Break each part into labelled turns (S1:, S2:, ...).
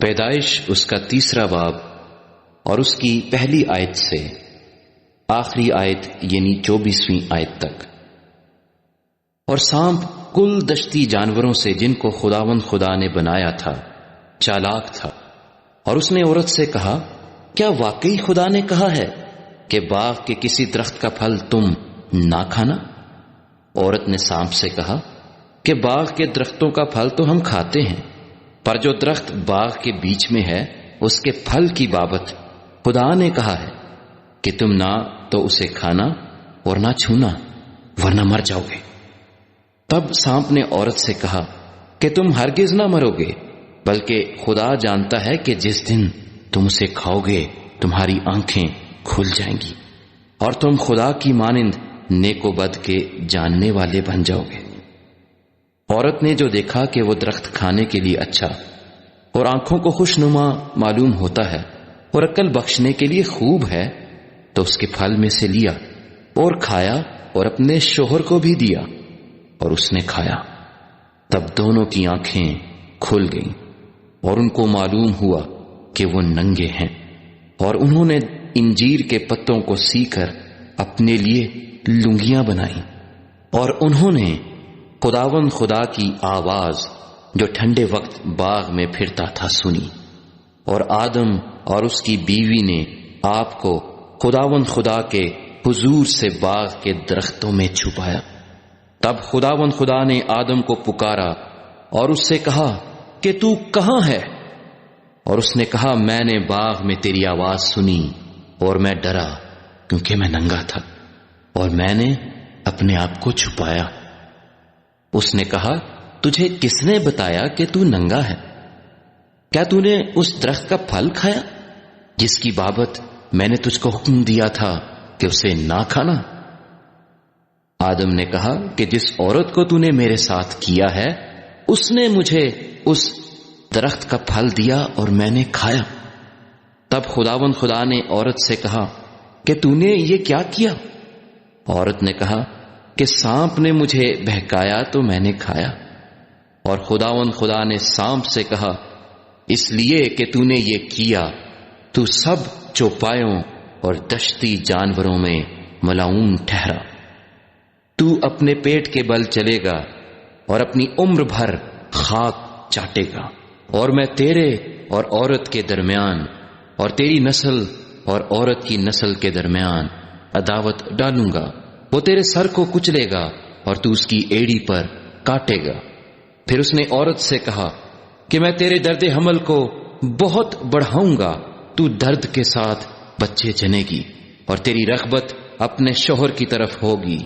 S1: پیدائش اس کا 3 باب اور اس کی پہلی آیت سے آخری آیت یعنی 24ویں آیت تک۔ اور سانپ کل دشتی جانوروں سے جن کو خداوند خدا نے بنایا تھا چالاک تھا، اور اس نے عورت سے کہا، کیا واقعی خدا نے کہا ہے کہ باغ کے کسی درخت کا پھل تم نہ کھانا؟ عورت نے سانپ سے کہا کہ باغ کے درختوں کا پھل تو ہم کھاتے ہیں، پر جو درخت باغ کے بیچ میں ہے اس کے پھل کی بابت خدا نے کہا ہے کہ تم نہ تو اسے کھانا اور نہ چھونا ورنہ مر جاؤ گے۔ تب سانپ نے عورت سے کہا کہ تم ہرگز نہ مرو گے، بلکہ خدا جانتا ہے کہ جس دن تم اسے کھاؤ گے تمہاری آنکھیں کھل جائیں گی اور تم خدا کی مانند نیک و بد کے جاننے والے بن جاؤ گے۔ عورت نے جو دیکھا کہ وہ درخت کھانے کے لیے اچھا اور آنکھوں کو خوشنما معلوم ہوتا ہے اور عقل بخشنے کے لیے خوب ہے، تو اس کے پھل میں سے لیا اور کھایا اور اپنے شوہر کو بھی دیا، اور اس نے کھایا۔ تب دونوں کی آنکھیں کھل گئیں اور ان کو معلوم ہوا کہ وہ ننگے ہیں، اور انہوں نے انجیر کے پتوں کو سی کر اپنے لیے لنگیاں بنائیں، اور انہوں نے خداوند خدا کی آواز جو ٹھنڈے وقت باغ میں پھرتا تھا سنی، اور آدم اور اس کی بیوی نے آپ کو خداوند خدا کے حضور سے باغ کے درختوں میں چھپایا۔ تب خداوند خدا نے آدم کو پکارا اور اس سے کہا کہ تو کہاں ہے؟ اور اس نے کہا، میں نے باغ میں تیری آواز سنی اور میں ڈرا کیونکہ میں ننگا تھا اور میں نے اپنے آپ کو چھپایا۔ اس نے کہا، تجھے کس نے بتایا کہ تو ننگا ہے؟ کیا تو نے اس درخت کا پھل کھایا جس کی بابت میں نے تجھ کو حکم دیا تھا کہ اسے نہ کھانا؟ آدم نے کہا کہ جس عورت کو تو نے میرے ساتھ کیا ہے اس نے مجھے اس درخت کا پھل دیا اور میں نے کھایا۔ تب خداوند خدا نے عورت سے کہا کہ تو نے یہ کیا کیا؟ عورت نے کہا کہ سانپ نے مجھے بہکایا تو میں نے کھایا۔ اور خداوند خدا نے سانپ سے کہا، اس لیے کہ تو نے یہ کیا تو سب چوپایوں اور دشتی جانوروں میں ملعون ٹھہرا۔ تو اپنے پیٹ کے بل چلے گا اور اپنی عمر بھر خاک چاٹے گا، اور میں تیرے اور عورت کے درمیان اور تیری نسل اور عورت کی نسل کے درمیان عداوت ڈالوں گا، وہ تیرے سر کو کچلے گا اور تو اس کی ایڑی پر کاٹے گا۔ پھر اس نے عورت سے کہا کہ میں تیرے درد حمل کو بہت بڑھاؤں گا، تو درد کے ساتھ بچے جنے گی اور تیری رغبت اپنے شوہر کی طرف ہوگی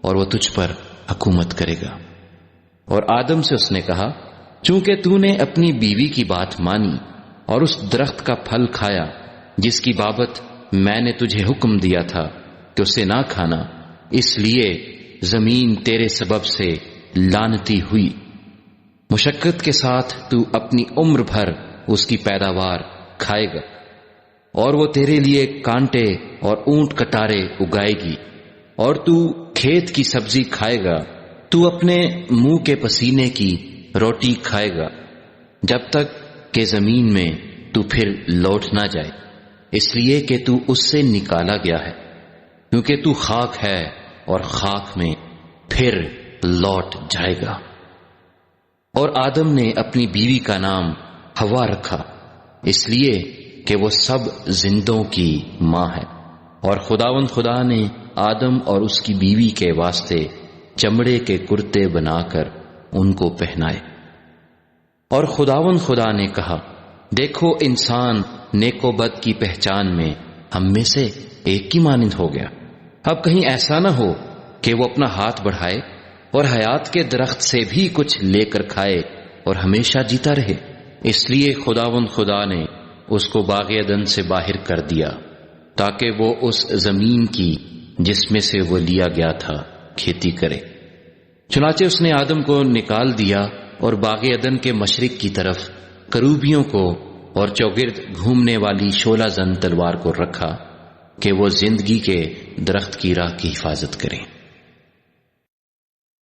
S1: اور وہ تجھ پر حکومت کرے گا۔ اور آدم سے اس نے کہا، چونکہ تو نے اپنی بیوی کی بات مانی اور اس درخت کا پھل کھایا جس کی بابت میں نے تجھے حکم دیا تھا کہ اسے نہ کھانا، اس لیے زمین تیرے سبب سے لعنتی ہوئی۔ مشقت کے ساتھ تو اپنی عمر بھر اس کی پیداوار کھائے گا، اور وہ تیرے لیے کانٹے اور اونٹ کٹارے اگائے گی، اور تو کھیت کی سبزی کھائے گا، تو اپنے منہ کے پسینے کی روٹی کھائے گا جب تک کہ زمین میں تو پھر لوٹ نہ جائے، اس لیے کہ تو اس سے نکالا گیا ہے، کیونکہ تو خاک ہے اور خاک میں پھر لوٹ جائے گا۔ اور آدم نے اپنی بیوی کا نام حوا رکھا، اس لیے کہ وہ سب زندوں کی ماں ہے۔ اور خداوند خدا نے آدم اور اس کی بیوی کے واسطے چمڑے کے کرتے بنا کر ان کو پہنائے۔ اور خداوند خدا نے کہا، دیکھو انسان نیک و بد کی پہچان میں ہم میں سے ایک کی مانند ہو گیا، اب کہیں ایسا نہ ہو کہ وہ اپنا ہاتھ بڑھائے اور حیات کے درخت سے بھی کچھ لے کر کھائے اور ہمیشہ جیتا رہے۔ اس لیے خداوند خدا نے اس کو باغ عدن سے باہر کر دیا تاکہ وہ اس زمین کی جس میں سے وہ لیا گیا تھا کھیتی کرے۔ چنانچہ اس نے آدم کو نکال دیا اور باغ عدن کے مشرق کی طرف کروبیوں کو اور چوگرد گھومنے والی شعلہ زن تلوار کو رکھا کہ وہ زندگی کے درخت کی راہ کی حفاظت کریں۔